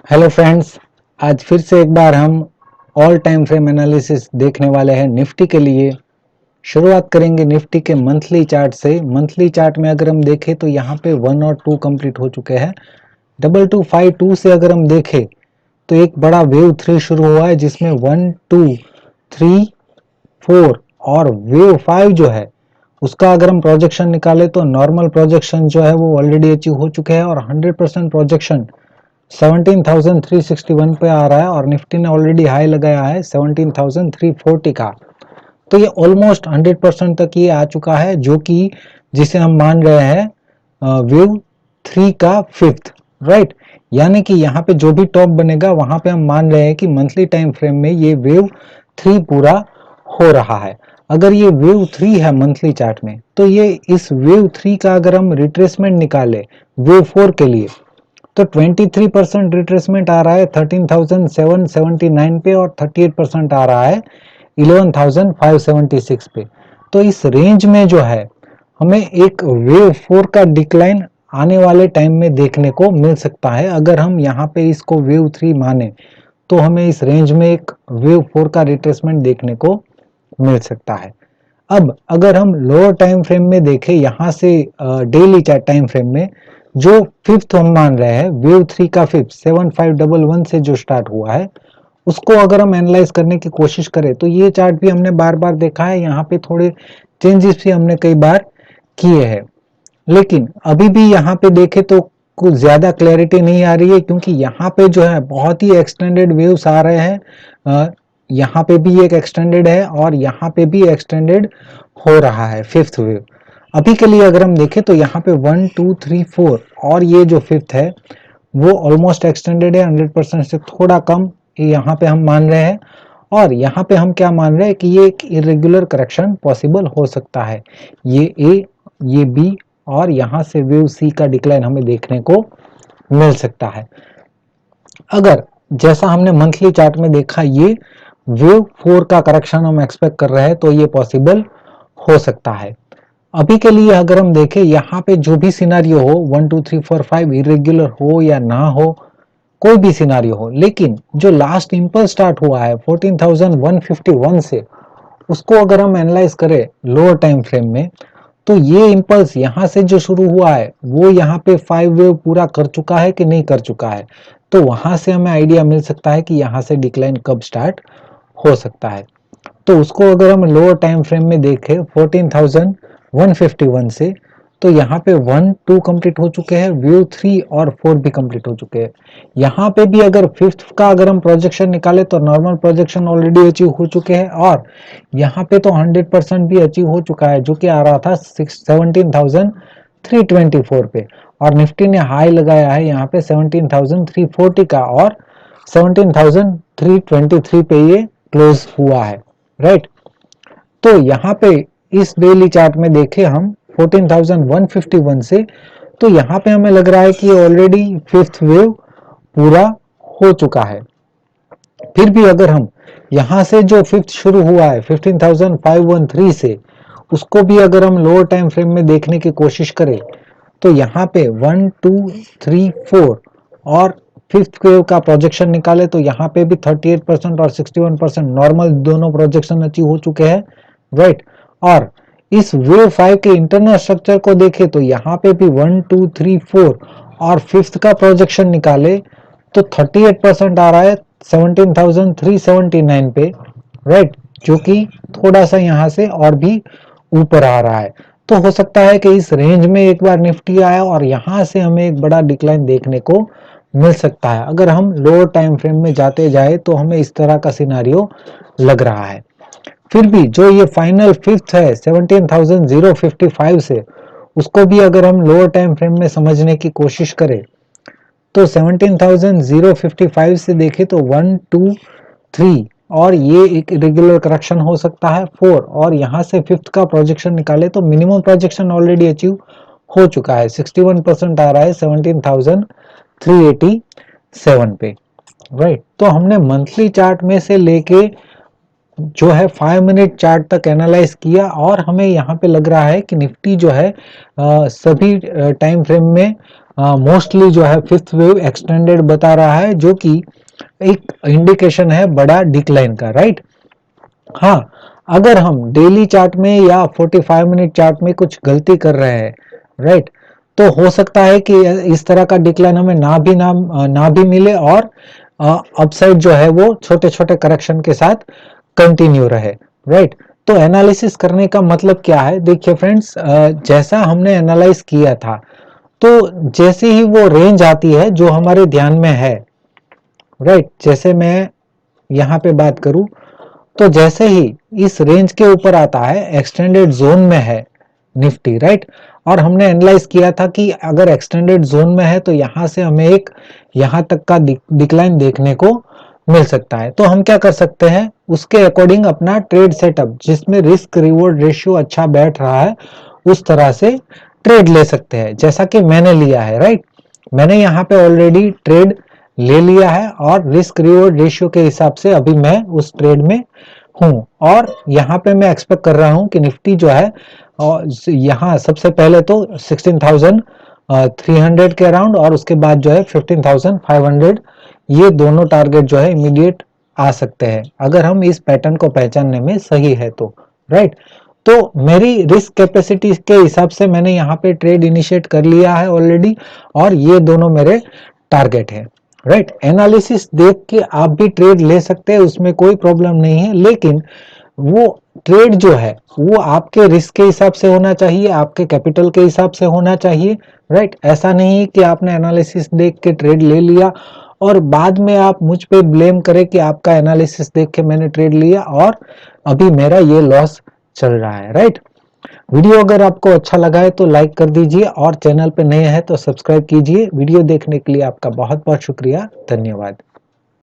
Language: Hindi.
हेलो फ्रेंड्स, आज फिर से एक बार हम ऑल टाइम फ्रेम एनालिसिस देखने वाले हैं निफ्टी के लिए। शुरुआत करेंगे निफ्टी के मंथली चार्ट से। मंथली चार्ट में अगर हम देखें तो यहाँ पे 1 और 2 कंप्लीट हो चुके हैं। 2252 से अगर हम देखें तो एक बड़ा वेव 3 शुरू हुआ है जिसमें 1 2 3 4 और वेव 5 जो है उसका अगर हम प्रोजेक्शन निकाले तो नॉर्मल प्रोजेक्शन जो है वो ऑलरेडी अचीव हो चुके हैं और 100% प्रोजेक्शन 17,361 पे आ रहा है और निफ्टी ने ऑलरेडी हाई लगाया है 17,340 का। तो ये ऑलमोस्ट 100% तक ये आ चुका है, जो कि जिसे हम मान रहे हैं वेव 3 का फिफ्थ, राइट। यानी कि यहाँ पे जो भी टॉप बनेगा वहां पे हम मान रहे हैं कि मंथली टाइम फ्रेम में ये वेव 3 पूरा हो रहा है। अगर ये वेव 3 है मंथली चार्ट में तो ये इस वेव 3 का अगर हम रिट्रेसमेंट निकाले वेव 4 के लिए तो 23% रिट्रेसमेंट आ रहा है 13,779 पे और 38% आ रहा है 11,576 पे। तो इस रेंज में जो है हमें एक वेव 4 का डिक्लाइन आने वाले टाइम में देखने को मिल सकता है। अगर हम यहाँ पे इसको वेव 3 माने तो हमें इस रेंज में एक वेव 4 का रिट्रेसमेंट देखने को मिल सकता है। अब अगर हम लोअर टाइम फ्रेम में देखें, यहाँ से डेली चार्ट टाइम फ्रेम में जो फिफ्थ हम मान रहे हैं वेव 3 का फिफ्थ 7511 से जो स्टार्ट हुआ है उसको अगर हम एनालाइज करने की कोशिश करें तो ये चार्ट भी हमने बार बार देखा है। यहाँ पे थोड़े चेंजेस भी हमने कई बार किए हैं, लेकिन अभी भी यहाँ पे देखें तो कुछ ज्यादा क्लैरिटी नहीं आ रही है, क्योंकि यहाँ पे जो है बहुत ही एक्सटेंडेड वेव्स आ रहे हैं। यहाँ पे भी एक एक्सटेंडेड है और यहाँ पे भी एक्सटेंडेड हो रहा है फिफ्थ वेव। अभी के लिए अगर हम देखें तो यहाँ पे 1 2 3 4 और ये जो फिफ्थ है वो ऑलमोस्ट एक्सटेंडेड है 100% से थोड़ा कम, यहाँ पे हम मान रहे हैं। और यहाँ पे हम क्या मान रहे हैं कि ये एक इरेगुलर करेक्शन पॉसिबल हो सकता है। ये ए, ये बी और यहाँ से वेव सी का डिक्लाइन हमें देखने को मिल सकता है। अगर जैसा हमने मंथली चार्ट में देखा ये वेव 4 का करेक्शन हम एक्सपेक्ट कर रहे हैं तो ये पॉसिबल हो सकता है। अभी के लिए अगर हम देखें यहाँ पे जो भी सिनारियो हो 1 2 3 4 5 इरेगुलर हो या ना हो, कोई भी सिनारियो हो, लेकिन जो लास्ट इंपल्स स्टार्ट हुआ है 14,151 से उसको अगर हम एनालाइज करें लोअर टाइम फ्रेम में तो ये इंपल्स यहाँ से जो शुरू हुआ है वो यहाँ पे 5 वेव पूरा कर चुका है कि नहीं कर चुका है। तो वहां से हमें आइडिया मिल सकता है कि यहाँ से डिक्लाइन कब स्टार्ट हो सकता है। तो उसको अगर हम लोअर टाइम फ्रेम में देखें 14,151 से तो यहाँ पे 1 2 कंप्लीट हो चुके हैं, वेव 3 और 4 भी कंप्लीट हो चुके हैं। यहाँ पे भी अगर फिफ्थ का अगर हम प्रोजेक्शन निकाले तो नॉर्मल प्रोजेक्शन ऑलरेडी अचीव हो चुके हैं और यहाँ पे तो 100% भी अचीव हो चुका है, जो कि आ रहा था 17,324 पे और निफ्टी ने हाई लगाया है यहाँ पे 17,340 का और 17,323 पे ये क्लोज हुआ है, राइट। तो यहाँ पे इस डेली चार्ट में देखें हम 14,151 से तो यहाँ पे हमें लग रहा है कि ऑलरेडी फिफ्थ वेव पूरा हो चुका है। फिर भी अगर हम यहाँ से जो फिफ्थ शुरू हुआ है 15,513 से उसको भी अगर हम लोअर टाइम फ्रेम में देखने की कोशिश करें तो यहाँ पे 1 2 3 4 और फिफ्थ वेव का प्रोजेक्शन निकाले तो यहाँ पे भी 38% और 61% नॉर्मल दोनों प्रोजेक्शन अचीव हो चुके हैं, राइट। और इस वेव 5 के इंटरनल स्ट्रक्चर को देखें तो यहाँ पे भी 1 2 3 4 और फिफ्थ का प्रोजेक्शन निकाले तो 38% आ रहा है 17,379 पे, राइट, जो कि थोड़ा सा यहाँ से और भी ऊपर आ रहा है। तो हो सकता है कि इस रेंज में एक बार निफ्टी आया और यहाँ से हमें एक बड़ा डिक्लाइन देखने को मिल सकता है। अगर हम लोअर टाइम फ्रेम में जाते जाए तो हमें इस तरह का सिनारियो लग रहा है। फिर भी जो ये फाइनल फिफ्थ है 17,055 से उसको भी अगर हम लोअर टाइम फ्रेम में समझने की कोशिश करें तो 17,055 से देखें तो 1 2 3 और ये एक रेगुलर करेक्शन हो सकता है 4 और यहाँ से फिफ्थ का प्रोजेक्शन निकाले तो मिनिमम प्रोजेक्शन ऑलरेडी अचीव हो चुका है 61% आ रहा है 17,387 पे, राइट। तो हमने मंथली चार्ट में से लेके जो है 5 मिनट चार्ट तक एनालाइज किया और हमें यहाँ पे लग रहा है कि निफ्टी जो है सभी टाइम फ्रेम में मोस्टली जो है फिफ्थ वेव एक्सटेंडेड बता रहा है, जो कि एक इंडिकेशन है बड़ा डिक्लाइन का, राइट। हाँ, अगर हम डेली चार्ट में या 45 मिनट चार्ट में कुछ गलती कर रहे हैं, राइट, तो हो सकता है कि इस तरह का डिक्लाइन हमें ना भी मिले और अपसाइड जो है वो छोटे छोटे करेक्शन के साथ कंटिन्यू रहे, राइट। तो एनालिसिस करने का मतलब क्या है, देखिए फ्रेंड्स, जैसा हमने एनालाइज किया था, तो जैसे ही वो रेंज आती है जो हमारे ध्यान में है, राइट, जैसे मैं यहाँ पे बात करूं, तो जैसे ही इस रेंज के ऊपर आता है, एक्सटेंडेड जोन में है निफ्टी, राइट, और हमने एनालाइज किया था कि अगर एक्सटेंडेड जोन में है तो यहां से हमें एक यहां तक का डिक्लाइन देखने को मिल सकता है। तो हम क्या कर सकते हैं, उसके अकॉर्डिंग अपना ट्रेड सेटअप, जिसमें रिस्क रिवॉर्ड रेशियो अच्छा बैठ रहा है, उस तरह से ट्रेड ले सकते हैं, जैसा कि मैंने लिया है, राइट। मैंने यहाँ पे ऑलरेडी ट्रेड ले लिया है और रिस्क रिवॉर्ड रेशियो के हिसाब से अभी मैं उस ट्रेड में हूँ, और यहाँ पे मैं एक्सपेक्ट कर रहा हूँ कि निफ्टी जो है, और यहाँ सबसे पहले तो 16,300 के अराउंड, और उसके बाद जो है 15,500, ये दोनों टारगेट जो है इमीडिएट आ सकते हैं अगर हम इस पैटर्न को पहचानने में सही है तो, राइट। तो मेरी रिस्क कैपेसिटी के हिसाब से मैंने यहाँ पे ट्रेड इनिशिएट कर लिया है ऑलरेडी, और ये दोनों मेरे टारगेट है, राइट। एनालिसिस देख के आप भी ट्रेड ले सकते हैं, उसमें कोई प्रॉब्लम नहीं है, लेकिन वो ट्रेड जो है वो आपके रिस्क के हिसाब से होना चाहिए, आपके कैपिटल के हिसाब से होना चाहिए, राइट। ऐसा नहीं कि आपने एनालिसिस देख के ट्रेड ले लिया और बाद में आप मुझ पे ब्लेम करें कि आपका एनालिसिस देख के मैंने ट्रेड लिया और अभी मेरा ये लॉस चल रहा है, राइट। वीडियो अगर आपको अच्छा लगा है तो लाइक कर दीजिए, और चैनल पे नए हैं तो सब्सक्राइब कीजिए। वीडियो देखने के लिए आपका बहुत बहुत शुक्रिया, धन्यवाद।